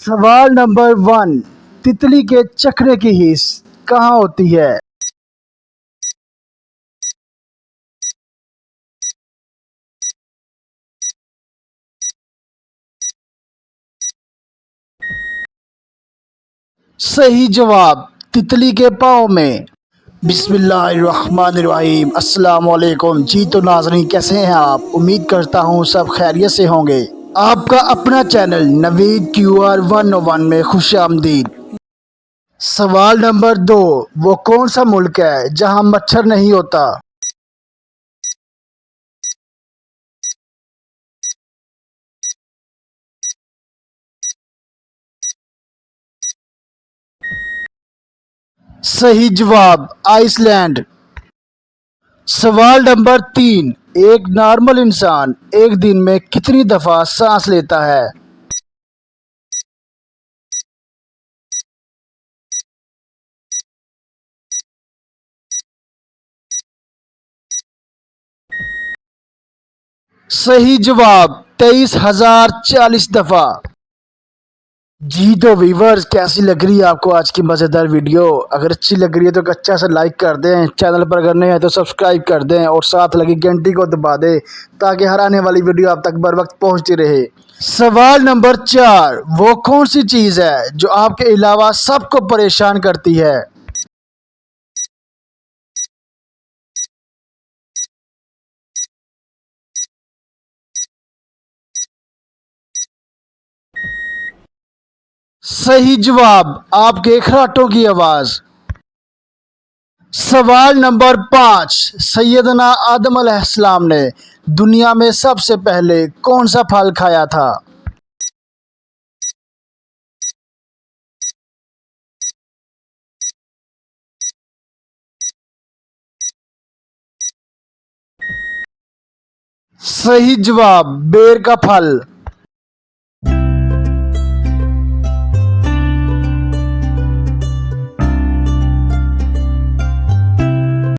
सवाल नंबर 1। तितली के चखने की हिस्स कहाँ होती है? सही जवाब, तितली के पाँव में। बिस्मिल्लाहिर्रहमानिर्रहीम। अस्सलाम वालेकुम। जी तो नाज़रीन, कैसे हैं आप? उम्मीद करता हूँ सब खैरियत से होंगे। आपका अपना चैनल नवीद QR 101 में खुश आमदीद। सवाल नंबर 2। वो कौन सा मुल्क है जहाँ मच्छर नहीं होता? सही जवाब, आइसलैंड। सवाल नंबर 3। एक नॉर्मल इंसान एक दिन में कितनी दफा सांस लेता है? सही जवाब, 23,040 दफा। जी तो वीवर्स, कैसी लग रही है आपको आज की मज़ेदार वीडियो? अगर अच्छी लग रही है तो अच्छा सा लाइक कर दें, चैनल पर अगर नए हैं तो सब्सक्राइब कर दें और साथ लगी घंटी को दबा दें ताकि हर आने वाली वीडियो आप तक बर वक्त पहुंचती रहे। सवाल नंबर 4। वो कौन सी चीज़ है जो आपके अलावा सबको परेशान करती है? सही जवाब, आपके खराटों की आवाज़। सवाल नंबर 5। सैयदना आदम अलैहिस्सलाम ने दुनिया में सबसे पहले कौन सा फल खाया था? सही जवाब, बेर का फल।